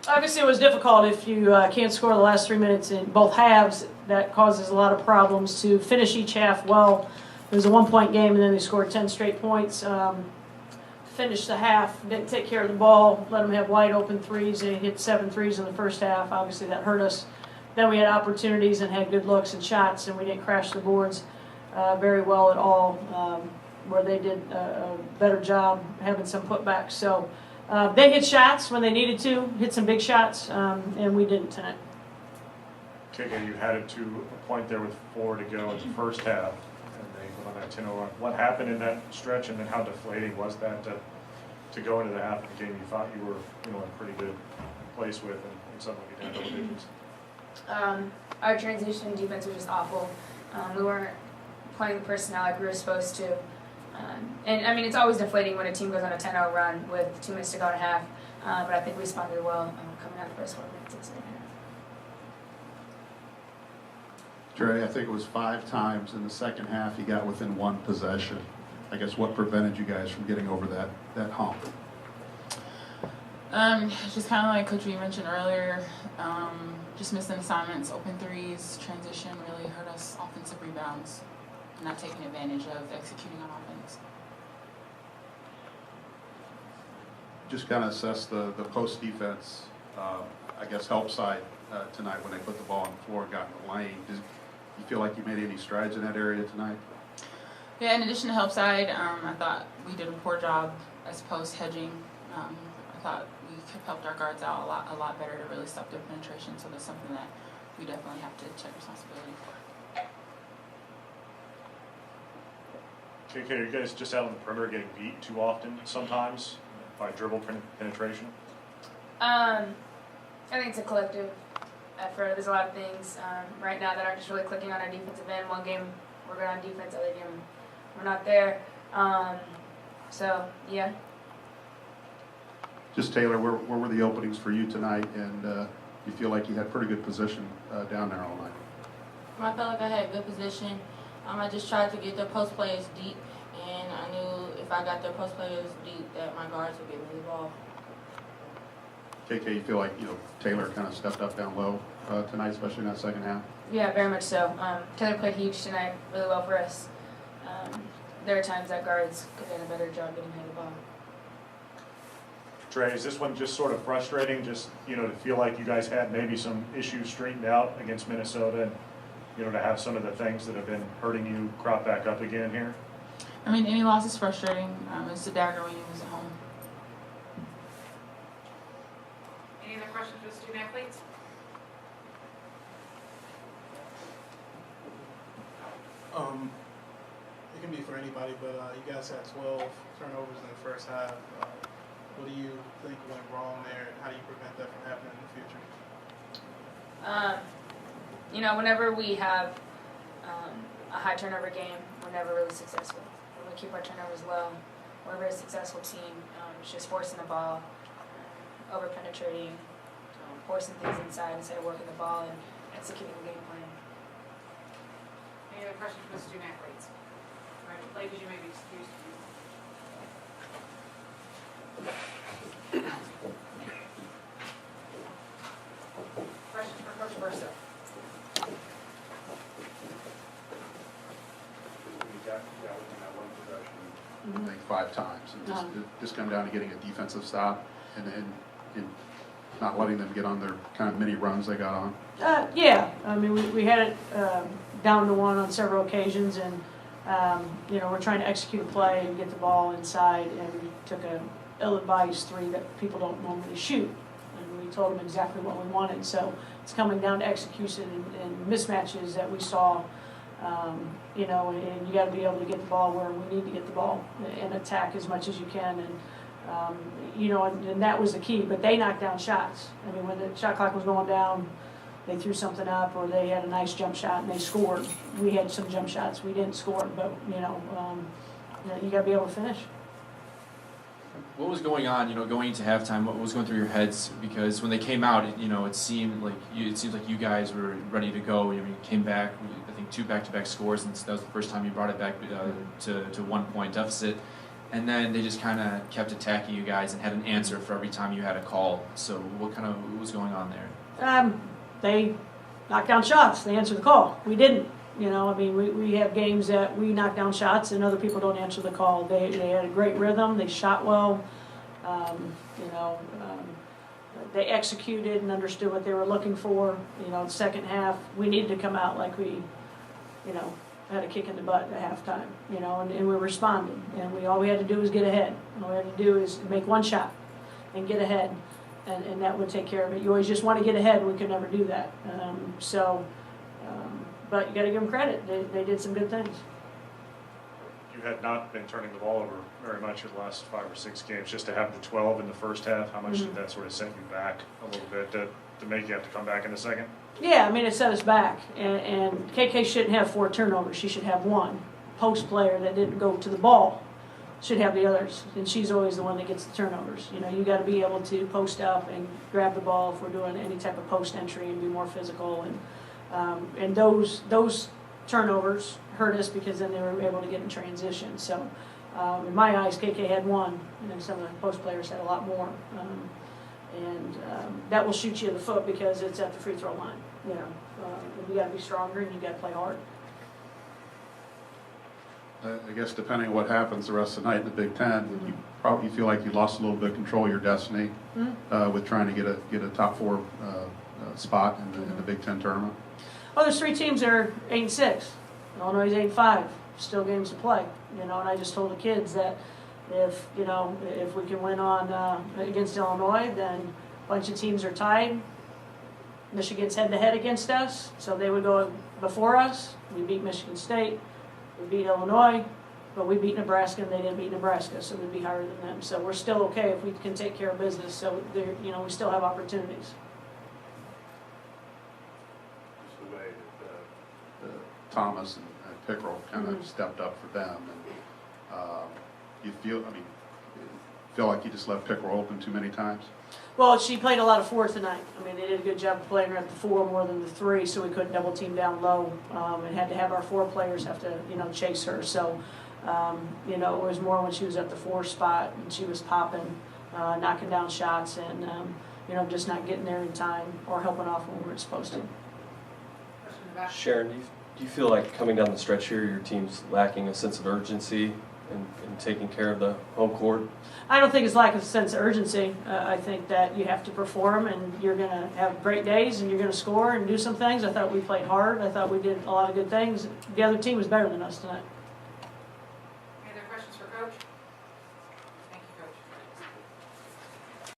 Obviously, it was difficult if you can't score the last 3 minutes in both halves. That causes a lot of problems to finish each half well. It was a 1-point game, and then they scored 10 straight points. Finished the half, didn't take care of the ball, let them have wide open threes. They hit 7 threes in the first half. Obviously, that hurt us. Then we had opportunities and had good looks and shots, and we didn't crash the boards very well at all, where they did a better job having some putbacks. So they hit shots when they needed to, hit some big shots, and we didn't tonight. KK, you had it to a point there with 4 to go in the first half, and they went on that 10-0 run. What happened in that stretch, and then how deflating was that to go into the half of the game you thought you were in a pretty good place with, and suddenly you down double digits? Our transition defense was just awful. We weren't playing the personnel like we were supposed to. And I mean, it's always deflating when a team goes on a 10-0 run with 2 minutes to go in a half, but I think we responded well coming out of the first 4 minutes of the second half. Dre, I think it was 5 times in the second half you got within 1 possession. I guess what prevented you guys from getting over that hump? Just kind of like Coach Reed mentioned earlier, just missing assignments, open threes, transition really hurt us. Offensive rebounds, not taking advantage of executing on offense. Just kind of assess the post defense, I guess, help side tonight when they put the ball on the floor and got in the lane. Did you feel like you made any strides in that area tonight? Yeah, in addition to help side, I thought we did a poor job as post hedging. I thought we could have helped our guards out a lot better to really stop their penetration. So that's something that we definitely have to check responsibility for. KK, are you guys just out on the perimeter getting beat too often sometimes by dribble penetration? I think it's a collective effort. There's a lot of things right now that aren't just really clicking on our defensive end. One game we're good on defense, other game we're not there. So, yeah. Just Taylor, where were the openings for you tonight, and you feel like you had pretty good position down there all night? I felt like I had good position. I just tried to get their post players deep, and I knew if I got their post players deep that my guards would get me the ball. KK, you feel like Taylor kind of stepped up down low tonight, especially in that second half? Yeah, very much so. Taylor played huge tonight, really well for us. There are times that guards could have done a better job getting him the ball. Trey, is this one just sort of frustrating, just to feel like you guys had maybe some issues straightened out against Minnesota, and to have some of the things that have been hurting you crop back up again here? I mean, any loss is frustrating. It's a dagger when you lose at home. Any other questions for the student athletes? It can be for anybody, but you guys had 12 turnovers in the first half. What do you think went wrong there, and how do you prevent that from happening in the future? Whenever we have a high turnover game, we're never really successful. When we keep our turnovers low, we're a very successful team. It's just forcing the ball, over penetrating, forcing things inside instead of working the ball and executing the game plan. Any other questions for the student athletes? All right, ladies, you may be excused. Questions for Coach Bursa? I think 5 times. And just come down to getting a defensive stop and not letting them get on their kind of mini runs they got on. Yeah, I mean, we had it down to 1 on several occasions, and we're trying to execute a play and get the ball inside, and we took a ill-advised 3 that people don't normally shoot, and we told them exactly what we wanted. So it's coming down to execution and mismatches that we saw. And you got to be able to get the ball where we need to get the ball and attack as much as you can. And and that was the key. But they knocked down shots. I mean, when the shot clock was going down, they threw something up, or they had a nice jump shot and they scored. We had some jump shots, we didn't score, but you got to be able to finish. What was going on, going into halftime? What was going through your heads? Because when they came out, it seemed like you guys were ready to go. You came back, I think 2 back-to-back scores, and that was the first time you brought it back to 1-point deficit. and then they just kind of kept attacking you guys and had an answer for every time you had a call. So what was going on there? They knocked down shots. They answered the call. We didn't. You know, I mean, we have games that we knock down shots and other people don't answer the call. They had a great rhythm. They shot well. You know, they executed and understood what they were looking for. You know, the second half, we needed to come out like we, you know, had a kick in the butt at halftime. You know, and we responded. And all we had to do was get ahead. All we had to do is make one shot and get ahead. And that would take care of it. You always just want to get ahead. We could never do that. But you got to give them credit. They did some good things. You had not been turning the ball over very much in the last 5 or 6 games. Just to have the 12 in the first half, how much did that sort of set you back a little bit to make you have to come back in the second? Yeah, I mean, it set us back. And KK shouldn't have 4 turnovers. She should have 1. Post player that didn't go to the ball should have the others. And she's always the one that gets the turnovers. You know, you got to be able to post up and grab the ball if we're doing any type of post entry and be more physical. And those turnovers hurt us because then they were able to get in transition. So in my eyes, KK had 1, and some of the post players had a lot more. That will shoot you in the foot because it's at the free throw line. You know, you got to be stronger and you got to play hard. I guess depending on what happens the rest of the night in the Big Ten, you probably feel like you lost a little bit of control of your destiny with trying to get a top 4 spot in the Big Ten tournament. Well, there's 3 teams that are 8-6. Illinois is 8-5. Still games to play. You know, and I just told the kids that if we can win on against Illinois, then a bunch of teams are tied. Michigan's head-to-head against us, so they would go before us. We beat Michigan State. We beat Illinois, but we beat Nebraska, and they didn't beat Nebraska, so we'd be higher than them. So we're still okay if we can take care of business. So we still have opportunities. Thomas and Pickerel kind of stepped up for them, and you feel like you just left Pickerel open too many times? Well, she played a lot of 4 tonight. I mean, they did a good job of playing her at the 4 more than the 3, so we couldn't double team down low, and had to have our 4 players have to chase her. So it was more when she was at the 4 spot and she was popping, knocking down shots, and just not getting there in time or helping off when we were supposed to. Question in the back. Sharon, do you feel like coming down the stretch here, your team's lacking a sense of urgency in taking care of the home court? I don't think it's lack of sense of urgency. I think that you have to perform, and you're going to have great days, and you're going to score and do some things. I thought we played hard. I thought we did a lot of good things. The other team was better than us tonight. Any other questions for Coach?